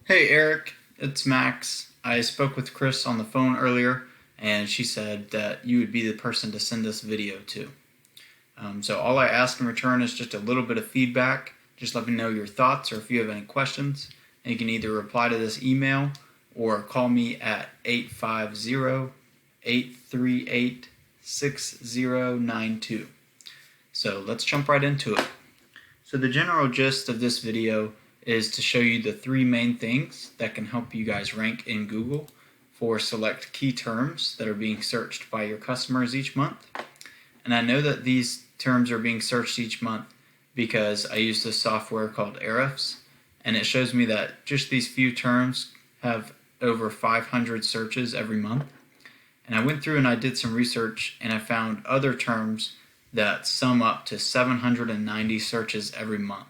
Hey Eric, it's Max. I spoke with Chris on the phone earlier, and she said that you would be the person to send this video to. So all I ask in return is just a little bit of feedback. Just let me know your thoughts or if you have any questions. And you can either reply to this email or call me at 850-838-6092. So let's jump right into it. So the general gist of this video is to show you the three main things that can help you guys rank in Google for select key terms that are being searched by your customers each month. And I know that these terms are being searched each month because I use this software called Ahrefs, and it shows me that just these few terms have over 500 searches every month. And I went through and I did some research and I found other terms that sum up to 790 searches every month.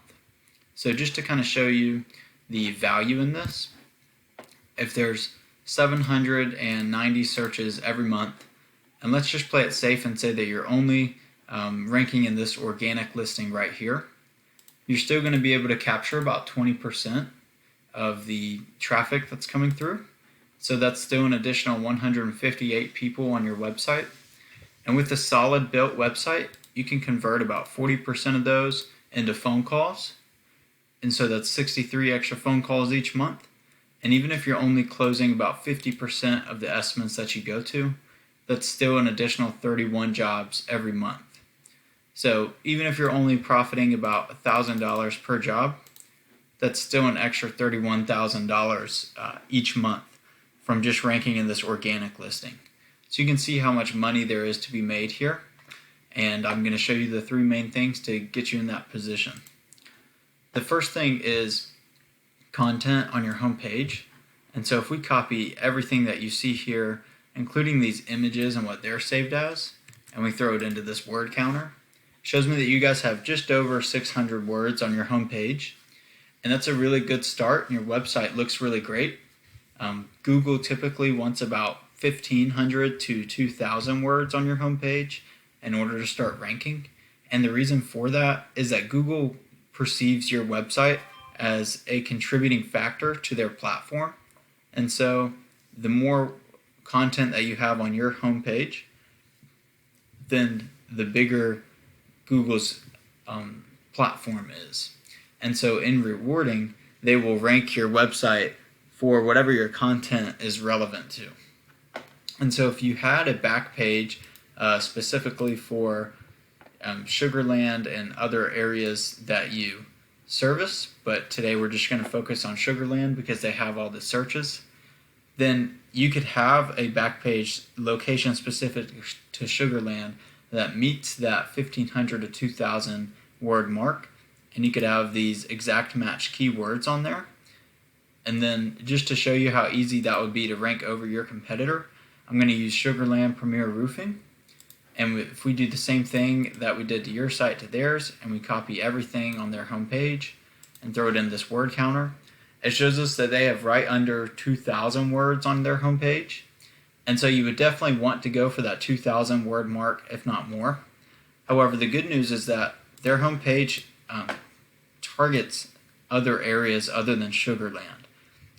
So just to kind of show you the value in this, if there's 790 searches every month, and let's just play it safe and say that you're only ranking in this organic listing right here, you're still going to be able to capture about 20% of the traffic that's coming through. So that's still an additional 158 people on your website. And with a solid built website, you can convert about 40% of those into phone calls. And so that's 63 extra phone calls each month. And even if you're only closing about 50% of the estimates that you go to, that's still an additional 31 jobs every month. So even if you're only profiting about $1,000 per job, that's still an extra $31,000 each month from just ranking in this organic listing. So you can see how much money there is to be made here. And I'm going to show you the three main things to get you in that position. The first thing is content on your home page. And so if we copy everything that you see here, including these images and what they're saved as, and we throw it into this word counter, it shows me that you guys have just over 600 words on your home page. And that's a really good start, and your website looks really great. Google typically wants about 1,500 to 2,000 words on your home page in order to start ranking. And the reason for that is that Google perceives your website as a contributing factor to their platform. And so the more content that you have on your homepage, then the bigger Google's platform is. And so in rewarding, they will rank your website for whatever your content is relevant to. And so if you had a back page specifically for Sugarland and other areas that you service, but today we're just going to focus on Sugarland because they have all the searches, then you could have a back page location specific to Sugarland that meets that 1,500 to 2,000 word mark, and you could have these exact match keywords on there. And then just to show you how easy that would be to rank over your competitor, I'm going to use Sugarland Premier Roofing. And if we do the same thing that we did to your site to theirs, and we copy everything on their homepage and throw it in this word counter, it shows us that they have right under 2,000 words on their homepage. And so you would definitely want to go for that 2,000 word mark, if not more. However, the good news is that their homepage targets other areas other than Sugarland.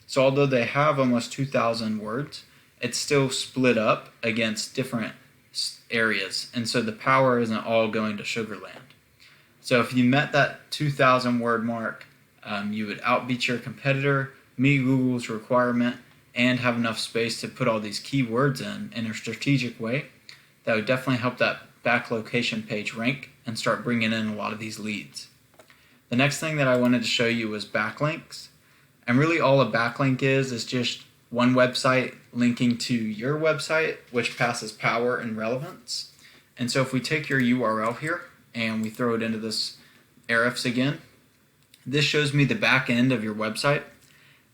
So although they have almost 2,000 words, it's still split up against different areas, and so the power isn't all going to Sugarland. So if you met that 2,000 word mark, you would outbeat your competitor, meet Google's requirement, and have enough space to put all these keywords in a strategic way that would definitely help that back location page rank and start bringing in a lot of these leads. The next thing that I wanted to show you was backlinks. And really all a backlink is just one website linking to your website, which passes power and relevance. And so if we take your URL here and we throw it into this Ahrefs again, this shows me the back end of your website.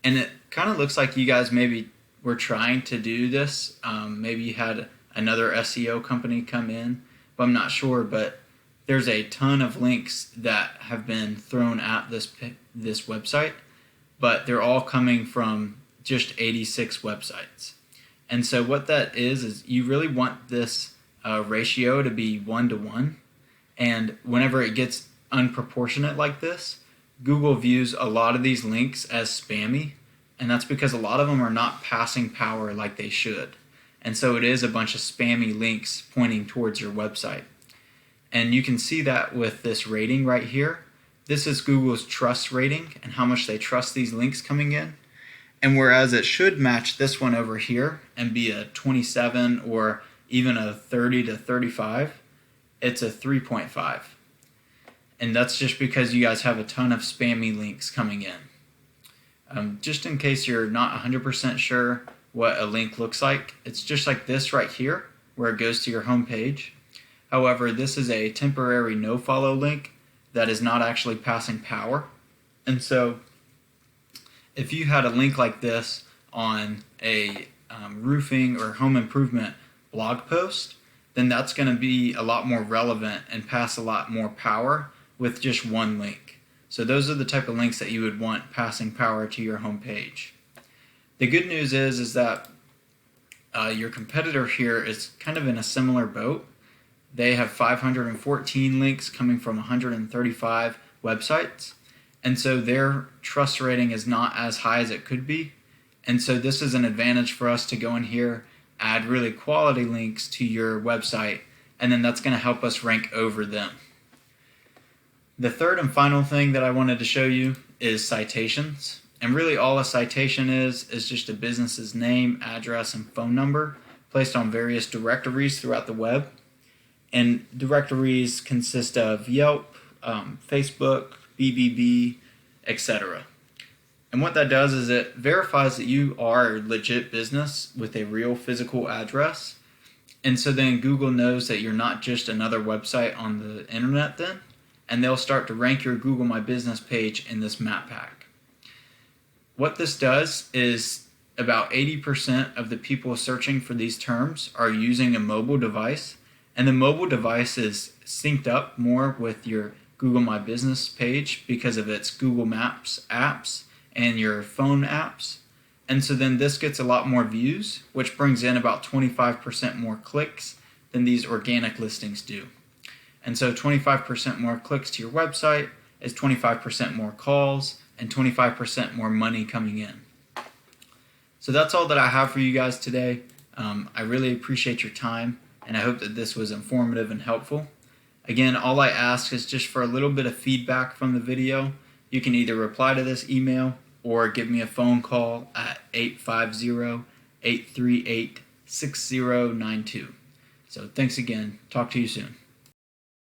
And it kind of looks like you guys maybe were trying to do this. Maybe you had another SEO company come in, but I'm not sure. But there's a ton of links that have been thrown at this website, but they're all coming from just 86 websites. And so what that is you really want this ratio to be 1-to-1. And whenever it gets unproportionate like this, Google views a lot of these links as spammy and that's because a lot of them are not passing power like they should. And so it is a bunch of spammy links pointing towards your website. And you can see that with this rating right here. This is Google's trust rating and how much they trust these links coming in. And whereas it should match this one over here and be a 27 or even a 30 to 35, it's a 3.5. And that's just because you guys have a ton of spammy links coming in. Just in case you're not 100% sure what a link looks like, it's just like this right here where it goes to your home page. However, this is a temporary nofollow link that is not actually passing power. And so if you had a link like this on a roofing or home improvement blog post, then that's going to be a lot more relevant and pass a lot more power with just one link. So those are the type of links that you would want passing power to your home page. The good news is that your competitor here is kind of in a similar boat. They have 514 links coming from 135 websites. And so their trust rating is not as high as it could be. And so this is an advantage for us to go in here, add really quality links to your website, and then that's going to help us rank over them. The third and final thing that I wanted to show you is citations. And really all a citation is just a business's name, address, and phone number placed on various directories throughout the web. And directories consist of Yelp, Facebook, BBB, etc. And what that does is it verifies that you are a legit business with a real physical address. And so then Google knows that you're not just another website on the internet then, and they'll start to rank your Google My Business page in this map pack. What this does is about 80% of the people searching for these terms are using a mobile device, and the mobile device is synced up more with your Google My Business page because of its Google Maps apps and your phone apps. And so then this gets a lot more views, which brings in about 25% more clicks than these organic listings do. And so 25% more clicks to your website is 25% more calls and 25% more money coming in. So that's all that I have for you guys today. I really appreciate your time, and I hope that this was informative and helpful. Again, all I ask is just for a little bit of feedback from the video. You can either reply to this email or give me a phone call at 850-838-6092. So thanks again. Talk to you soon.